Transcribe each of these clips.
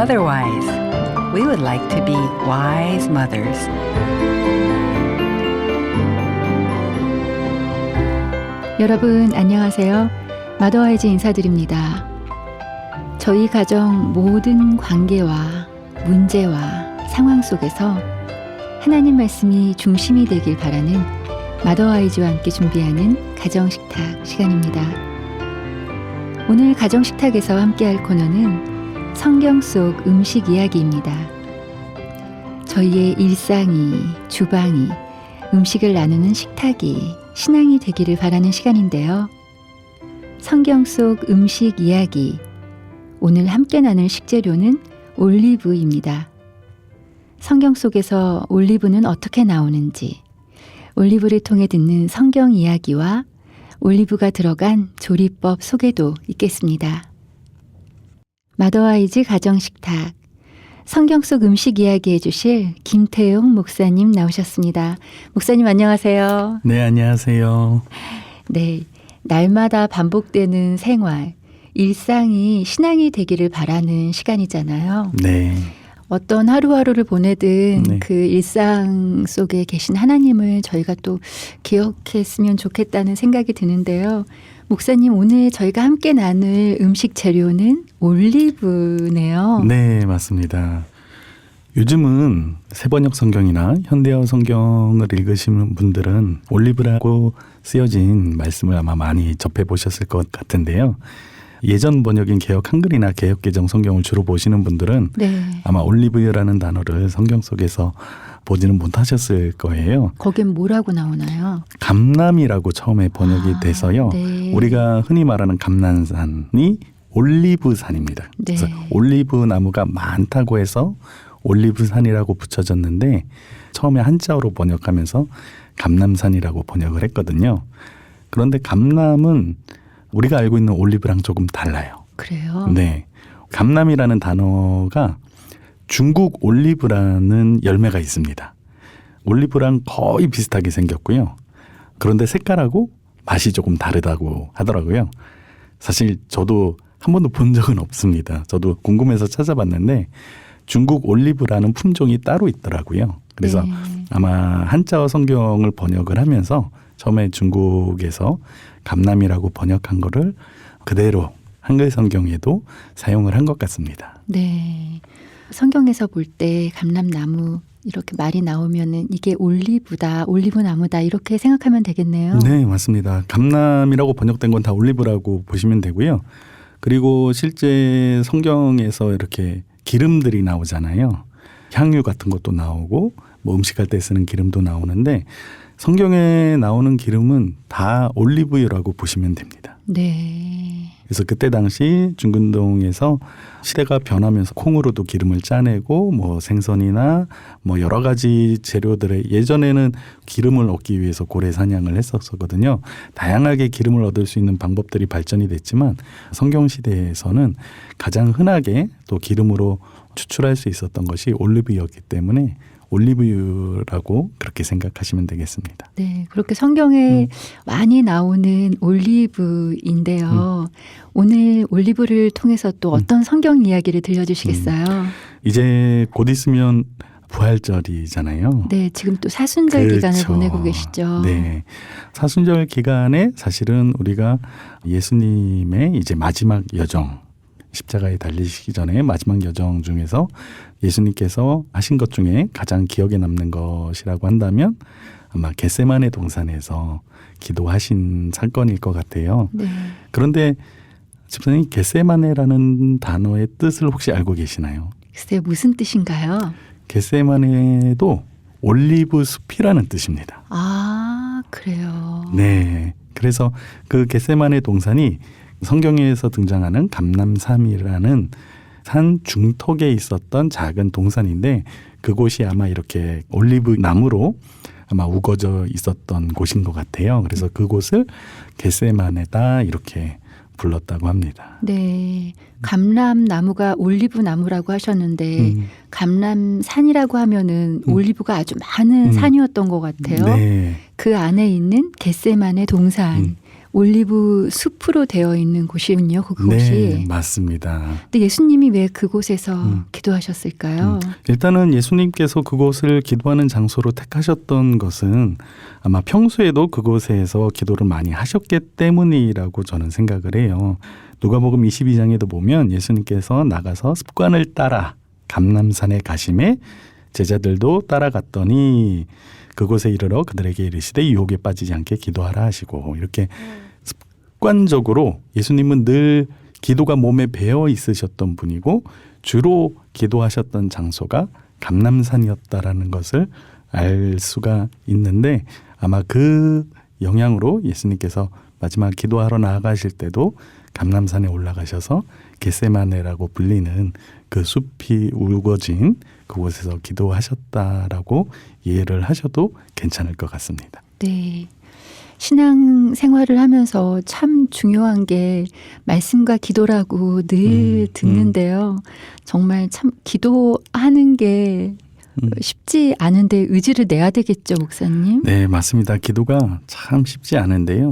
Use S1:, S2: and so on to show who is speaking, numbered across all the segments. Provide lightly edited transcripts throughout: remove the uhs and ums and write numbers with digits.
S1: otherwise. We would like to be wise mothers.
S2: 여러분 안녕하세요. 마더와이즈 인사드립니다. 저희 가정 모든 관계와 문제와 상황 속에서 하나님 말씀이 중심이 되길 바라는 마더와이즈와 함께 준비하는 가정식탁 시간입니다. 오늘 가정식탁에서 함께할 코너는 성경 속 음식 이야기입니다. 저희의 일상이, 주방이, 음식을 나누는 식탁이 신앙이 되기를 바라는 시간인데요. 성경 속 음식 이야기, 오늘 함께 나눌 식재료는 올리브입니다. 성경 속에서 올리브는 어떻게 나오는지, 올리브를 통해 듣는 성경 이야기와 올리브가 들어간 조리법 소개도 있겠습니다. 마더와이즈 가정식탁, 성경 속 음식 이야기 해주실 김태용 목사님 나오셨습니다. 목사님 안녕하세요.
S3: 네, 안녕하세요.
S2: 네, 날마다 반복되는 생활, 일상이 신앙이 되기를 바라는 시간이잖아요.
S3: 네.
S2: 어떤 하루하루를 보내든
S3: 네.
S2: 그 일상 속에 계신 하나님을 저희가 또 기억했으면 좋겠다는 생각이 드는데요. 목사님, 오늘 저희가 함께 나눌 음식 재료는 올리브네요.
S3: 네, 맞습니다. 요즘은 새번역 성경이나 현대어 성경을 읽으시는 분들은 올리브라고 쓰여진 말씀을 아마 많이 접해보셨을 것 같은데요. 예전 번역인 개역 한글이나 개역 개정 성경을 주로 보시는 분들은
S2: 네.
S3: 아마 올리브유라는 단어를 성경 속에서 보지는 못하셨을 거예요.
S2: 거긴 뭐라고 나오나요?
S3: 감람이라고 처음에 번역이 돼서요.
S2: 네.
S3: 우리가 흔히 말하는 감람산이 올리브산입니다.
S2: 네.
S3: 그래서 올리브 나무가 많다고 해서 올리브산이라고 붙여졌는데 처음에 한자어로 번역하면서 감람산이라고 번역을 했거든요. 그런데 감람은 우리가 알고 있는 올리브랑 조금 달라요.
S2: 그래요?
S3: 네. 감람이라는 단어가 중국 올리브라는 열매가 있습니다. 올리브랑 거의 비슷하게 생겼고요. 그런데 색깔하고 맛이 조금 다르다고 하더라고요. 사실 저도 한 번도 본 적은 없습니다. 저도 궁금해서 찾아봤는데 중국 올리브라는 품종이 따로 있더라고요. 그래서
S2: 네.
S3: 아마 한자어 성경을 번역을 하면서 처음에 중국에서 감람이라고 번역한 거를 그대로 한글 성경에도 사용을 한 것 같습니다.
S2: 네. 성경에서 볼 때 감람나무 이렇게 말이 나오면은 이게 올리브다, 올리브나무다 이렇게 생각하면 되겠네요.
S3: 네, 맞습니다. 감람이라고 번역된 건 다 올리브라고 보시면 되고요. 그리고 실제 성경에서 이렇게 기름들이 나오잖아요. 향유 같은 것도 나오고 뭐 음식할 때 쓰는 기름도 나오는데 성경에 나오는 기름은 다 올리브유라고 보시면 됩니다.
S2: 네.
S3: 그래서 그때 당시 중근동에서 시대가 변하면서 콩으로도 기름을 짜내고 뭐 생선이나 뭐 여러 가지 재료들의 예전에는 기름을 얻기 위해서 고래 사냥을 했었거든요. 다양하게 기름을 얻을 수 있는 방법들이 발전이 됐지만 성경 시대에서는 가장 흔하게 또 기름으로 추출할 수 있었던 것이 올리브유였기 때문에 올리브유라고 그렇게 생각하시면 되겠습니다.
S2: 네, 그렇게 성경에 많이 나오는 올리브인데요. 오늘 올리브를 통해서 또 어떤 성경 이야기를 들려주시겠어요?
S3: 이제 곧 있으면 부활절이잖아요.
S2: 네, 지금 또 사순절 기간을 보내고 계시죠.
S3: 네, 사순절 기간에 사실은 우리가 예수님의 이제 마지막 여정, 십자가에 달리시기 전에 마지막 여정 중에서 예수님께서 하신 것 중에 가장 기억에 남는 것이라고 한다면 아마 겟세마네 동산에서 기도하신 사건일 것 같아요.
S2: 네.
S3: 그런데 집사님, 겟세마네라는 단어의 뜻을 혹시 알고 계시나요?
S2: 글쎄요, 무슨 뜻인가요?
S3: 겟세마네도 올리브 숲이라는 뜻입니다.
S2: 아, 그래요.
S3: 네. 그래서 그 겟세마네 동산이 성경에서 등장하는 감람산이라는 산 중턱에 있었던 작은 동산인데 그곳이 아마 이렇게 올리브 나무로 아마 우거져 있었던 곳인 것 같아요. 그래서 그곳을 겟세마네다 이렇게 불렀다고 합니다.
S2: 네. 감람나무가 올리브나무라고 하셨는데 감람산이라고 하면은 올리브가 아주 많은 산이었던 것 같아요.
S3: 네.
S2: 그 안에 있는 겟세마네 동산. 올리브 숲으로 되어 있는 곳이군요. 그곳이.
S3: 네, 맞습니다.
S2: 근데 예수님이 왜 그곳에서 기도하셨을까요?
S3: 일단은 예수님께서 그곳을 기도하는 장소로 택하셨던 것은 아마 평소에도 그곳에서 기도를 많이 하셨기 때문이라고 저는 생각을 해요. 누가복음 22장에도 보면 예수님께서 나가서 습관을 따라 감람산에 가심에 제자들도 따라갔더니 그곳에 이르러 그들에게 이르시되 유혹에 빠지지 않게 기도하라 하시고, 이렇게 습관적으로 예수님은 늘 기도가 몸에 배어 있으셨던 분이고 주로 기도하셨던 장소가 감람산이었다라는 것을 알 수가 있는데, 아마 그 영향으로 예수님께서 마지막 기도하러 나아가실 때도 감람산에 올라가셔서 겟세마네라고 불리는 그 숲이 우거진 그곳에서 기도하셨다라고 이해를 하셔도 괜찮을 것 같습니다.
S2: 네. 신앙 생활을 하면서 참 중요한 게 말씀과 기도라고 늘 듣는데요. 정말 참 기도하는 게 쉽지 않은데 의지를 내야 되겠죠, 목사님?
S3: 네, 맞습니다. 기도가 참 쉽지 않은데요.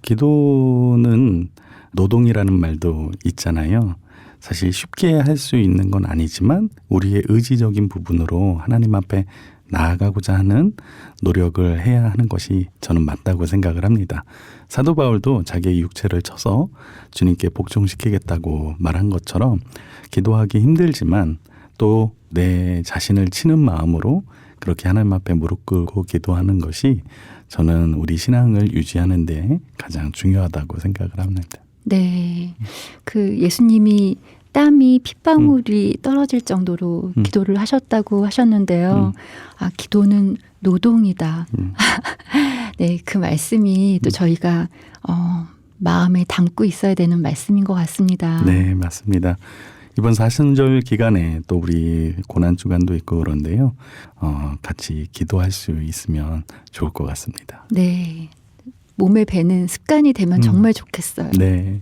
S3: 기도는 노동이라는 말도 있잖아요. 사실 쉽게 할 수 있는 건 아니지만 우리의 의지적인 부분으로 하나님 앞에 나아가고자 하는 노력을 해야 하는 것이 저는 맞다고 생각을 합니다. 사도 바울도 자기의 육체를 쳐서 주님께 복종시키겠다고 말한 것처럼 기도하기 힘들지만 또 내 자신을 치는 마음으로 그렇게 하나님 앞에 무릎 꿇고 기도하는 것이 저는 우리 신앙을 유지하는 데 가장 중요하다고 생각을 합니다.
S2: 네. 그 예수님이 땀이 핏방울이 떨어질 정도로 기도를 하셨다고 하셨는데요. 아, 기도는 노동이다. 네, 그 말씀이 또 저희가 마음에 담고 있어야 되는 말씀인 것 같습니다.
S3: 네, 맞습니다. 이번 사순절 기간에 또 우리 고난주간도 있고 그런데요. 같이 기도할 수 있으면 좋을 것 같습니다.
S2: 네. 몸에 배는 습관이 되면 정말 좋겠어요.
S3: 네.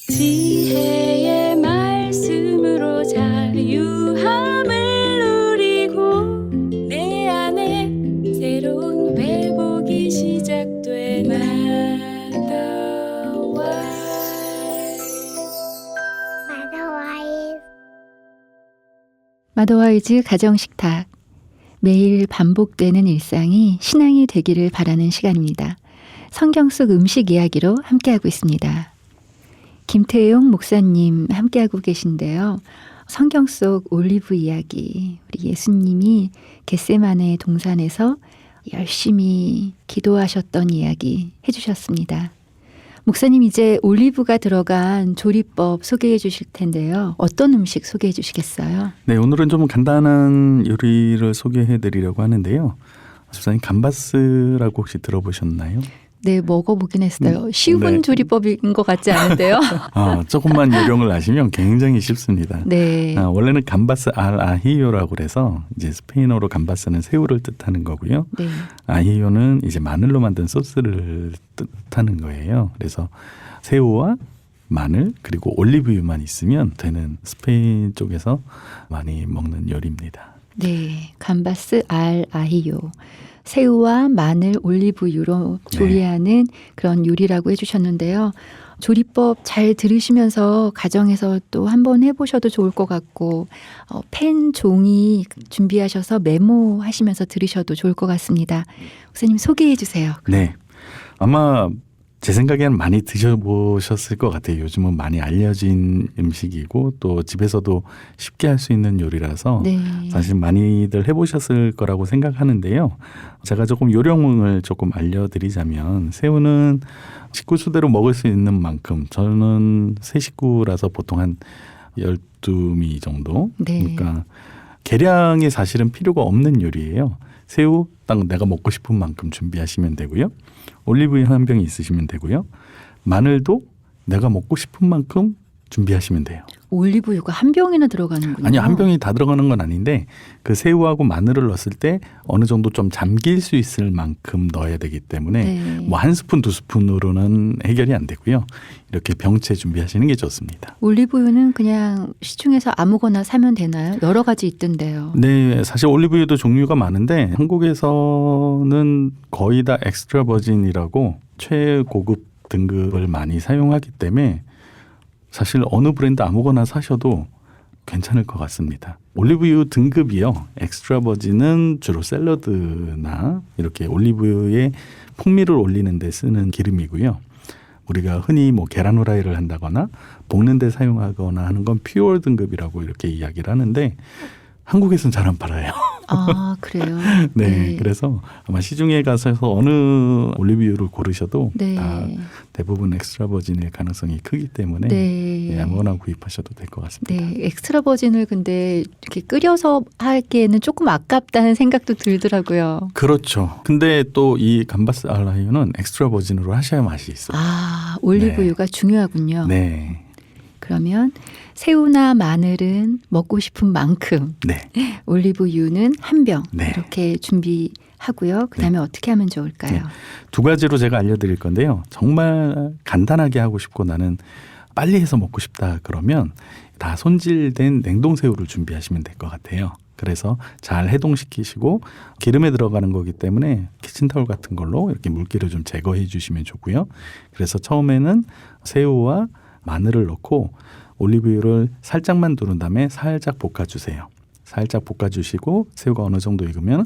S4: 지혜의 말씀으로 자유함을 누리고 내 안에 새로운 회복이 시작돼
S2: 마더와이즈 가정식탁. 매일 반복되는 일상이 신앙이 되기를 바라는 시간입니다. 성경 속 음식 이야기로 함께하고 있습니다. 김태용 목사님 함께하고 계신데요. 성경 속 올리브 이야기, 우리 예수님이 겟세마네 동산에서 열심히 기도하셨던 이야기 해주셨습니다. 목사님, 이제 올리브가 들어간 조리법 소개해 주실 텐데요. 어떤 음식 소개해 주시겠어요?
S3: 네, 오늘은 좀 간단한 요리를 소개해 드리려고 하는데요. 집사님, 감바스라고 혹시 들어보셨나요?
S2: 네, 먹어보긴 했어요. 쉬운
S3: 네.
S2: 조리법인 것 같지 않은데요.
S3: 조금만 요령을 아시면 굉장히 쉽습니다.
S2: 네.
S3: 원래는 감바스 알 아히요라고 그래서 이제 스페인어로 감바스는 새우를 뜻하는 거고요.
S2: 네.
S3: 아히요는 이제 마늘로 만든 소스를 뜻하는 거예요. 그래서 새우와 마늘 그리고 올리브유만 있으면 되는 스페인 쪽에서 많이 먹는 요리입니다.
S2: 네, 감바스 알 아히요. 새우와 마늘, 올리브유로 조리하는 그런 요리라고 해주셨는데요. 조리법 잘 들으시면서 가정에서 또 한번 해보셔도 좋을 것 같고 펜, 종이 준비하셔서 메모하시면서 들으셔도 좋을 것 같습니다. 목사님 소개해 주세요.
S3: 네, 아마 제 생각에는 많이 드셔보셨을 것 같아요. 요즘은 많이 알려진 음식이고 또 집에서도 쉽게 할 수 있는 요리라서
S2: 네.
S3: 사실 많이들 해보셨을 거라고 생각하는데요. 제가 조금 요령을 조금 알려드리자면 새우는 식구 수대로 먹을 수 있는 만큼 저는 3식구라서 보통 한 12미 정도.
S2: 네.
S3: 그러니까 계량이 사실은 필요가 없는 요리예요. 새우 딱 내가 먹고 싶은 만큼 준비하시면 되고요. 올리브유 한 병이 있으시면 되고요. 마늘도 내가 먹고 싶은 만큼 준비하시면 돼요.
S2: 올리브유가 한 병이나 들어가는군요.
S3: 아니요, 한 병이 다 들어가는 건 아닌데 그 새우하고 마늘을 넣었을 때 어느 정도 좀 잠길 수 있을 만큼 넣어야 되기 때문에
S2: 네.
S3: 뭐 한 스푼 두 스푼으로는 해결이 안 되고요. 이렇게 병채 준비하시는 게 좋습니다.
S2: 올리브유는 그냥 시중에서 아무거나 사면 되나요? 여러 가지 있던데요.
S3: 네, 사실 올리브유도 종류가 많은데 한국에서는 거의 다 엑스트라 버진이라고 최고급 등급을 많이 사용하기 때문에 사실 어느 브랜드 아무거나 사셔도 괜찮을 것 같습니다. 올리브유 등급이요. 엑스트라 버진은 주로 샐러드나 이렇게 올리브유에 풍미를 올리는 데 쓰는 기름이고요. 우리가 흔히 뭐 계란 후라이를 한다거나 볶는 데 사용하거나 하는 건 퓨어 등급이라고 이렇게 이야기를 하는데 한국에서는 잘 안 팔아요.
S2: 아, 그래요?
S3: 네, 그래서 아마 시중에 가서 어느 올리브유를 고르셔도
S2: 네.
S3: 다 대부분 엑스트라 버진일 가능성이 크기 때문에
S2: 네.
S3: 예, 아무거나 구입하셔도 될 것 같습니다.
S2: 네, 엑스트라 버진을 근데 이렇게 끓여서 하기에는 조금 아깝다는 생각도 들더라고요.
S3: 그렇죠. 근데 또 이 감바스 알라이유는 엑스트라 버진으로 하셔야 맛이 있어요.
S2: 아, 올리브유가 중요하군요.
S3: 네,
S2: 그러면 새우나 마늘은 먹고 싶은 만큼,
S3: 네.
S2: 올리브유는 한 병
S3: 네.
S2: 이렇게 준비하고요. 그다음에 어떻게 하면 좋을까요?
S3: 네. 두 가지로 제가 알려드릴 건데요. 정말 간단하게 하고 싶고 나는 빨리 해서 먹고 싶다 그러면 다 손질된 냉동새우를 준비하시면 될 것 같아요. 그래서 잘 해동시키시고 기름에 들어가는 거기 때문에 키친타올 같은 걸로 이렇게 물기를 좀 제거해 주시면 좋고요. 그래서 처음에는 새우와 마늘을 넣고 올리브유를 살짝만 두른 다음에 살짝 볶아주세요. 살짝 볶아주시고 새우가 어느 정도 익으면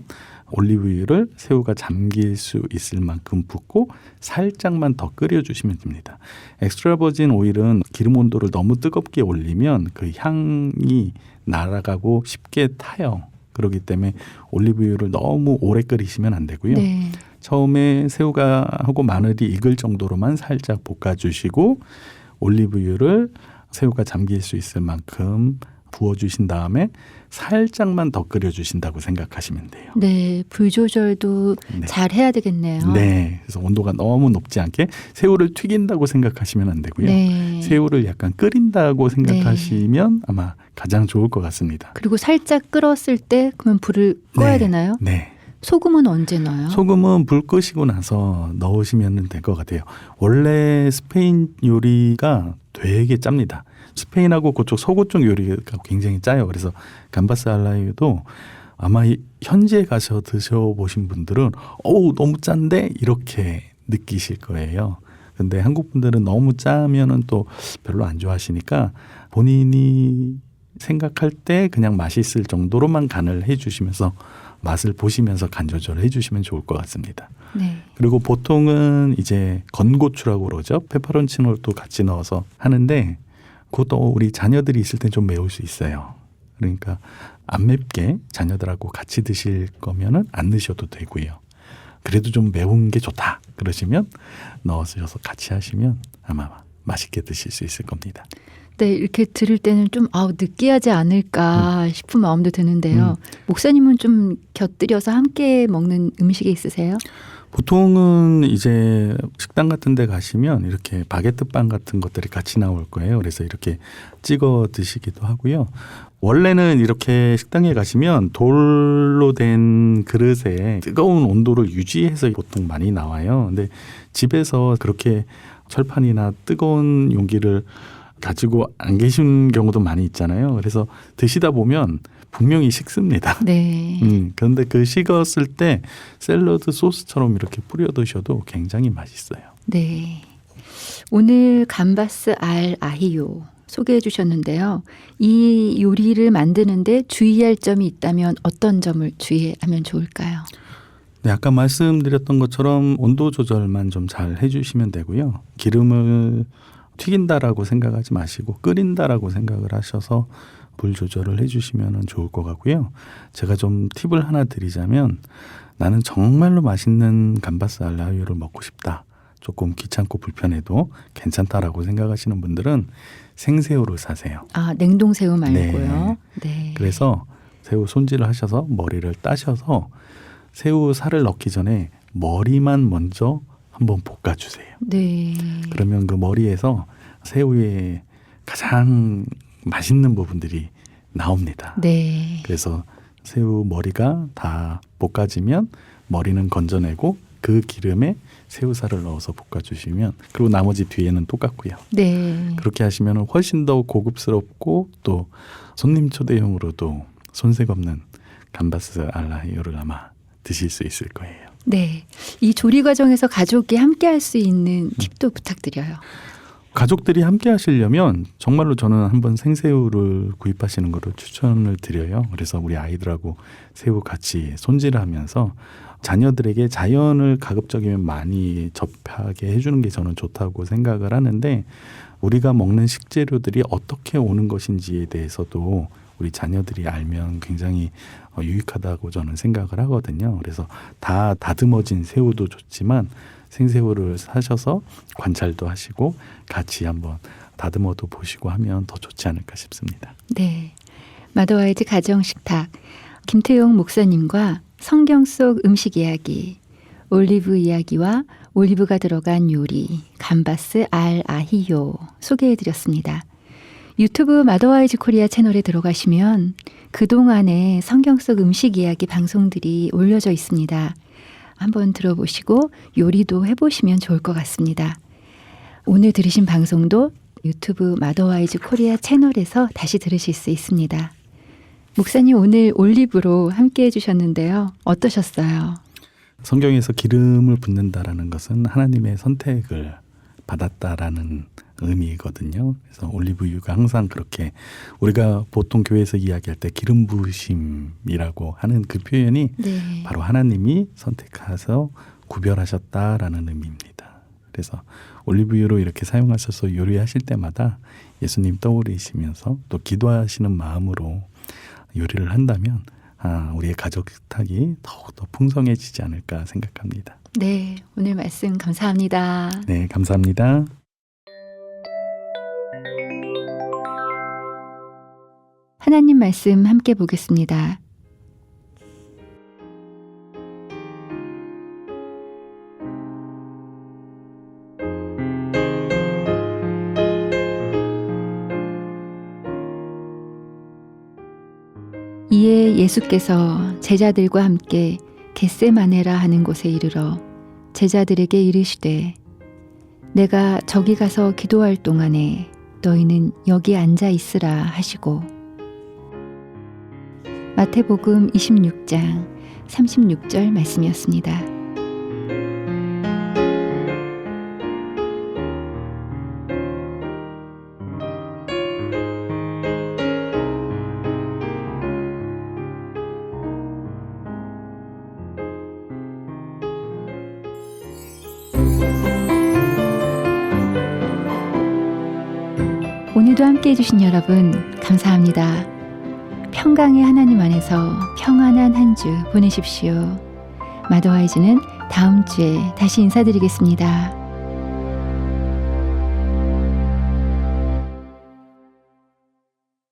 S3: 올리브유를 새우가 잠길 수 있을 만큼 붓고 살짝만 더 끓여주시면 됩니다. 엑스트라 버진 오일은 기름 온도를 너무 뜨겁게 올리면 그 향이 날아가고 쉽게 타요. 그렇기 때문에 올리브유를 너무 오래 끓이시면 안 되고요.
S2: 네.
S3: 처음에 새우가 하고 마늘이 익을 정도로만 살짝 볶아주시고 올리브유를 새우가 잠길 수 있을 만큼 부어주신 다음에 살짝만 더 끓여주신다고 생각하시면 돼요.
S2: 네, 불 조절도
S3: 네.
S2: 잘 해야 되겠네요.
S3: 네, 그래서 온도가 너무 높지 않게 새우를 튀긴다고 생각하시면 안 되고요.
S2: 네.
S3: 새우를 약간 끓인다고 생각하시면 아마 가장 좋을 것 같습니다.
S2: 그리고 살짝 끓었을 때 그러면 불을 꺼야
S3: 네.
S2: 되나요?
S3: 네.
S2: 소금은 언제 넣어요?
S3: 소금은 불 끄시고 나서 넣으시면 될 것 같아요. 원래 스페인 요리가 되게 짭니다. 스페인하고 그쪽 서구 쪽 요리가 굉장히 짜요. 그래서 감바스 알라이유도 아마 현지에 가서 드셔보신 분들은 어우 너무 짠데 이렇게 느끼실 거예요. 근데 한국 분들은 너무 짜면은 또 별로 안 좋아하시니까 본인이 생각할 때 그냥 맛있을 정도로만 간을 해주시면서 맛을 보시면서 간 조절을 해주시면 좋을 것 같습니다.
S2: 네.
S3: 그리고 보통은 이제 건고추라고 그러죠. 페퍼론치노도 같이 넣어서 하는데 그것도 우리 자녀들이 있을 땐 좀 매울 수 있어요. 그러니까 안 맵게 자녀들하고 같이 드실 거면은 안 넣으셔도 되고요. 그래도 좀 매운 게 좋다 그러시면 넣어서 같이 하시면 아마 맛있게 드실 수 있을 겁니다.
S2: 네, 이렇게 들을 때는 좀 느끼하지 않을까 싶은 마음도 드는데요. 목사님은 좀 곁들여서 함께 먹는 음식이 있으세요?
S3: 보통은 이제 식당 같은 데 가시면 이렇게 바게트 빵 같은 것들이 같이 나올 거예요. 그래서 이렇게 찍어 드시기도 하고요. 원래는 이렇게 식당에 가시면 돌로 된 그릇에 뜨거운 온도를 유지해서 보통 많이 나와요. 근데 집에서 그렇게 철판이나 뜨거운 용기를 가지고 안 계신 경우도 많이 있잖아요. 그래서 드시다 보면 분명히 식습니다.
S2: 네.
S3: 그런데 그 식었을 때 샐러드 소스처럼 이렇게 뿌려 드셔도 굉장히 맛있어요.
S2: 네. 오늘 감바스 알 아히요 소개해 주셨는데요. 이 요리를 만드는데 주의할 점이 있다면 어떤 점을 주의하면 좋을까요?
S3: 네, 아까 말씀드렸던 것처럼 온도 조절만 좀 잘 해주시면 되고요. 기름을 튀긴다라고 생각하지 마시고 끓인다라고 생각을 하셔서 불 조절을 해주시면 좋을 것 같고요. 제가 좀 팁을 하나 드리자면 나는 정말로 맛있는 감바스 알라이유를 먹고 싶다. 조금 귀찮고 불편해도 괜찮다라고 생각하시는 분들은 생새우를 사세요.
S2: 아, 냉동새우 말고요. 네.
S3: 그래서 새우 손질을 하셔서 머리를 따셔서 새우 살을 넣기 전에 머리만 먼저 한번 볶아주세요.
S2: 네.
S3: 그러면 그 머리에서 새우의 가장 맛있는 부분들이 나옵니다.
S2: 네.
S3: 그래서 새우 머리가 다 볶아지면 머리는 건져내고 그 기름에 새우살을 넣어서 볶아주시면, 그리고 나머지 뒤에는 똑같고요.
S2: 네.
S3: 그렇게 하시면 훨씬 더 고급스럽고 또 손님 초대용으로도 손색 없는 감바스 알라히요를 아마 드실 수 있을 거예요.
S2: 네. 이 조리 과정에서 가족이 함께 할 수 있는 팁도 부탁드려요.
S3: 가족들이 함께 하시려면 정말로 저는 한번 생새우를 구입하시는 거를 추천을 드려요. 그래서 우리 아이들하고 새우 같이 손질하면서 자녀들에게 자연을 가급적이면 많이 접하게 해주는 게 저는 좋다고 생각을 하는데, 우리가 먹는 식재료들이 어떻게 오는 것인지에 대해서도 우리 자녀들이 알면 굉장히 유익하다고 저는 생각을 하거든요. 그래서 다 다듬어진 새우도 좋지만 생새우를 사셔서 관찰도 하시고 같이 한번 다듬어도 보시고 하면 더 좋지 않을까 싶습니다.
S2: 네. 마더와이즈 가정식탁 김태용 목사님과 성경 속 음식 이야기, 올리브 이야기와 올리브가 들어간 요리, 감바스 알 아히요 소개해드렸습니다. 유튜브 마더와이즈 코리아 채널에 들어가시면 그동안의 성경 속 음식 이야기 방송들이 올려져 있습니다. 한번 들어보시고 요리도 해보시면 좋을 것 같습니다. 오늘 들으신 방송도 유튜브 마더와이즈 코리아 채널에서 다시 들으실 수 있습니다. 목사님 오늘 올리브로 함께 해주셨는데요. 어떠셨어요?
S3: 성경에서 기름을 붓는다라는 것은 하나님의 선택을 받았다라는 의미거든요. 그래서 올리브유가 항상 그렇게 우리가 보통 교회에서 이야기할 때 기름 부으심이라고 하는 그 표현이
S2: 네.
S3: 바로 하나님이 선택해서 구별하셨다라는 의미입니다. 그래서 올리브유로 이렇게 사용하셔서 요리하실 때마다 예수님 떠오르시면서 또 기도하시는 마음으로 요리를 한다면 우리의 가족 식탁이 더욱더 풍성해지지 않을까 생각합니다.
S2: 네, 오늘 말씀 감사합니다.
S3: 네, 감사합니다.
S2: 하나님 말씀 함께 보겠습니다. 이에 예수께서 제자들과 함께 겟세마네라 하는 곳에 이르러 제자들에게 이르시되 내가 저기 가서 기도할 동안에 너희는 여기 앉아 있으라 하시고, 마태복음 26장 36절 말씀이었습니다. 오늘도 함께 해주신 여러분 감사합니다. 평강의 하나님 안에서 평안한 한 주 보내십시오. 마더와이즈는 다음 주에 다시 인사드리겠습니다.